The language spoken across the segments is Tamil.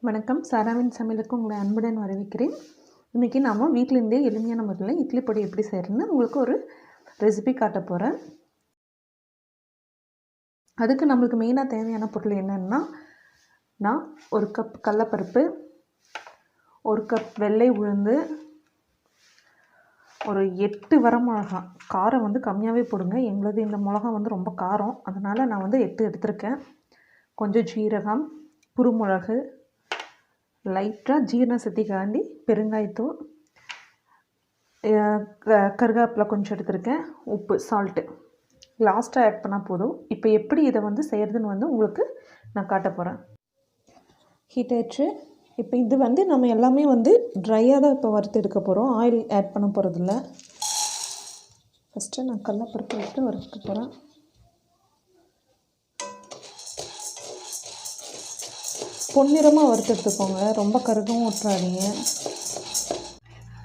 வணக்கம். சாராவின் சமையலுக்கு உங்களை அன்புடன் வரவேற்கிறேன். இன்றைக்கி நாம் வீட்டிலேருந்தே எளிமையான முறையில் இட்லி பொடி எப்படி செய்கிறேன்னு உங்களுக்கு ஒரு ரெசிபி காட்ட போகிறேன். அதுக்கு நம்மளுக்கு மெயினாக தேவையான பொருள் என்னென்னா, நான் 1 கப் கடலைப்பருப்பு, 1 கப் வெள்ளை உளுந்து, ஒரு 8 வரமிளகா. காரம் கம்மியாகவே போடுங்க. எங்களது இந்த மிளகா ரொம்ப காரம், அதனால் நான் 8 எடுத்திருக்கேன். கொஞ்சம் ஜீரகம், குருமிளகு, லைட்டாக ஜீரண சக்திக்காண்டி பெருங்காயத்தூள், கருவேப்பிலை கொஞ்சம் எடுத்திருக்கேன், உப்பு, சால்ட்டு லாஸ்ட்டாக ஆட் பண்ணால் போதும். இப்போ எப்படி இதை செய்கிறதுன்னு உங்களுக்கு நான் காட்ட போகிறேன். ஹீட் ஆயிடுச்சு. இப்போ இது நம்ம எல்லாமே ட்ரையாக தான் இப்போ வறுத்து எடுக்க போகிறோம். ஆயில் ஆட் பண்ண போகிறதில்ல. ஃபஸ்ட்டு நான் கடலைப்பருப்பு விட்டு வறுக்க போகிறேன். பொன்னிறமாக வறுத்து எடுத்துக்கோங்க, ரொம்ப கருகவும் விட்டுறாதீங்க.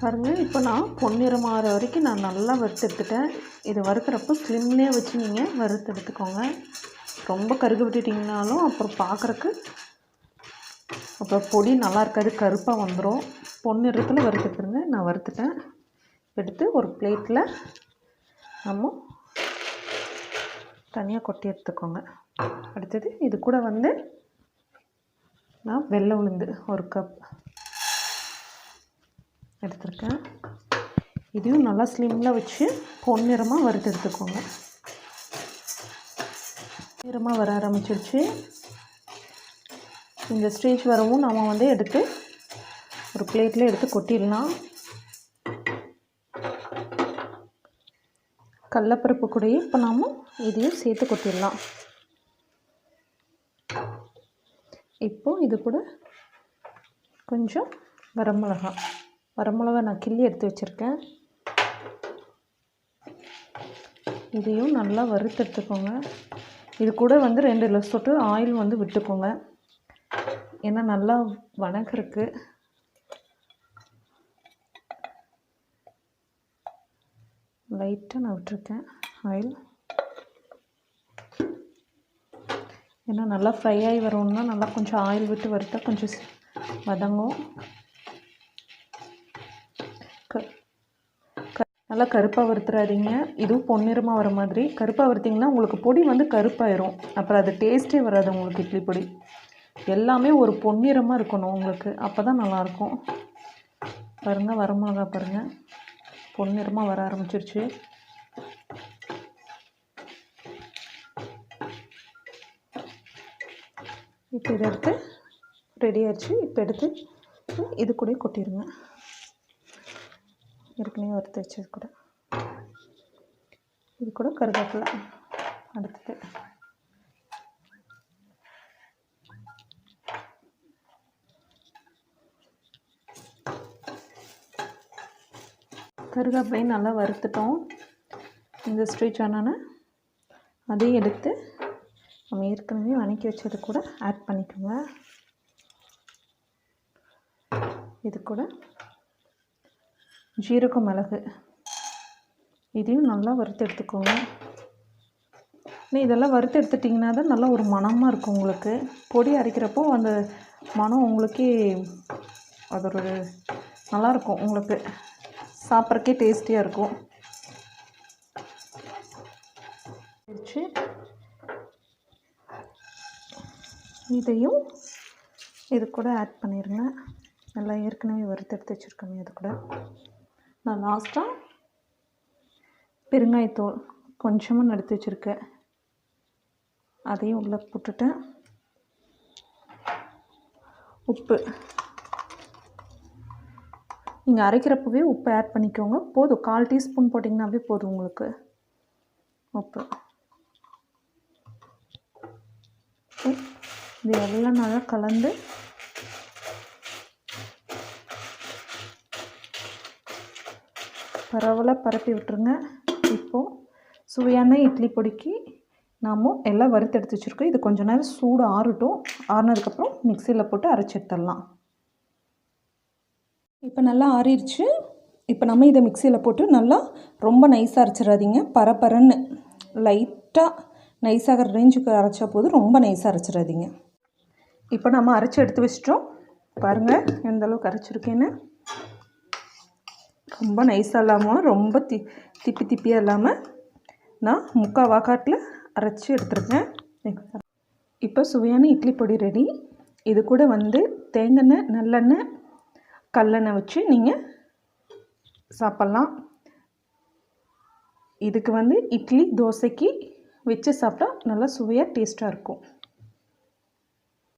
பாருங்கள், இப்போ நான் பொன்னிறமாகிற வரைக்கும் நான் நல்லா வறுத்து எடுத்துட்டேன். இது வறுக்கிறப்போ ஸ்லிம்லேயே வச்சு நீங்கள் வறுத்து எடுத்துக்கோங்க. ரொம்ப கருகு விட்டுட்டிங்கனாலும் அப்புறம் பார்க்குறக்கு அப்புறம் பொடி நல்லா இருக்காது, கருப்பாக வந்துடும். பொன்னிறத்தில் வறுத்து எடுத்துருங்க. நான் வறுத்துட்டேன். எடுத்து ஒரு பிளேட்டில் நம்ம தனியாக கொட்டி எடுத்துக்கோங்க. அடுத்தது இது கூட நான் வெள்ளை உளுந்து 1 கப் எடுத்துருக்கேன். இதையும் நல்லா ஸ்லிம்மில் வச்சு பொன்னிறமாக வறுத்து எடுத்துக்கோங்க. நிறமாக வர ஆரம்பிச்சிருச்சு. இந்த ஸ்டேஜ் வரவும் நம்ம எடுத்து ஒரு பிளேட்டில் எடுத்து கொட்டிடலாம். கடலைப்பருப்பு கூடயே இப்போ நாம் இதையும் சேர்த்து கொட்டிடலாம். இப்போது இது கூட கொஞ்சம் வரமிளகா நான் கிள்ளி எடுத்து வச்சுருக்கேன். இதையும் நல்லா வறுத்து எடுத்துக்கோங்க. இது கூட 2 சொட்டு ஆயில் விட்டுக்கோங்க. ஏன்னா நல்லா வணக்கிறதுக்கு. லைட்டாக நான் விட்டுருக்கேன் ஆயில். ஏன்னா நல்லா ஃப்ரை ஆகி வரணும்னா நல்லா கொஞ்சம் ஆயில் விட்டு வறுத்தா கொஞ்சம் வதங்கும். நல்லா கருப்பாக வறுத்துறாதீங்க. இதுவும் பொன்னிறமாக வர மாதிரி கருப்பாக வறுத்திங்கன்னா உங்களுக்கு பொடி கருப்பாயிரும். அப்புறம் அது டேஸ்ட்டே வராது உங்களுக்கு. இட்லி பொடி எல்லாமே ஒரு பொன்னிறமாக இருக்கணும் உங்களுக்கு, அப்போ தான் நல்லாயிருக்கும். பாருங்கள், வரமிளகா பாருங்கள் பொன்னிறமாக வர ஆரம்பிச்சிருச்சு. இப்போ இதை எடுத்து ரெடி ஆயிடுச்சு. இப்போ எடுத்து இது கூட கொட்டிடுங்க. ஏற்கனவே வறுத்து வச்சது கூட. இது கூட கருவேப்பிலை. அடுத்தது கருவேப்பிலையும் நல்லா வறுத்துட்டோம். இந்த ஸ்டேஜ் ஆனால் அதையும் எடுத்து நம்ம ஏற்கனவே வதக்கி வச்சது கூட ஆட் பண்ணிக்கோங்க. இது கூட ஜீரகம், மிளகு இதையும் நல்லா வறுத்து எடுத்துக்கோங்க. இதெல்லாம் வறுத்து எடுத்துட்டிங்கன்னா தான் நல்லா ஒரு மணமாக இருக்கும் உங்களுக்கு. பொடி அரைக்கிறப்போ அந்த மணம் உங்களுக்கே அது ஒரு நல்லாயிருக்கும். உங்களுக்கு சாப்பிட்றக்கே டேஸ்டியாக இருக்கும். இதையும் இது கூட ஆட் பண்ணிடுங்க. நல்லா ஏற்கனவே வறுத்து எடுத்து வச்சுருக்கோமே அது கூட. நான் லாஸ்ட்டாக பெருங்காயத்தூள் கொஞ்சமாக எடுத்து வச்சுருக்கேன், அதையும் உள்ளே போட்டுட்டேன். உப்பு நீங்கள் அரைக்கிறப்பவே உப்பு ஆட் பண்ணிக்கோங்க. போதும், 1/4 டீஸ்பூன் போட்டிங்கன்னாவே போதும் உங்களுக்கு உப்பு. இது எல்லாம் நல்லா கலந்து பரவலாக பரப்பி விட்டுருங்க. இப்போது சுவையான இட்லி பொடிக்கு நாம் எல்லாம் வறுத்து எடுத்து வச்சுருக்கோம். இது கொஞ்சம் நேரம் சூடு ஆறட்டும். ஆறினதுக்கப்புறம் மிக்சியில் போட்டு அரைச்சி எடுத்துடலாம். இப்போ நல்லா ஆறிடுச்சு. இப்போ நம்ம இதை மிக்சியில் போட்டு நல்லா ரொம்ப நைஸாக அரைச்சிடாதீங்க. பரப்பரன்னு லைட்டாக நைஸாகிற ரேஞ்சுக்கு அரைச்சா போதும், ரொம்ப நைஸாக அரைச்சிடாதீங்க. இப்போ நம்ம அரைச்சி எடுத்து வச்சிட்டோம். பாருங்கள் எந்த அளவுக்கு அரைச்சிருக்கேன்னு. ரொம்ப நைஸாக இல்லாமல் ரொம்ப திப்பி திப்பியாக இல்லாமல் நான் முக்கால் வாக்காட்டில் அரைச்சி எடுத்துருக்கேன். இப்போ சுவையான இட்லி பொடி ரெடி. இது கூட வந்து தேங்காய், நல்லெண்ணெய், கல்லெண்ணெய் வச்சு நீங்கள் சாப்பிட்லாம். இதுக்கு வந்து இட்லி, தோசைக்கு வச்சு சாப்பிட்டா நல்லா சுவையாக டேஸ்ட்டாக இருக்கும்.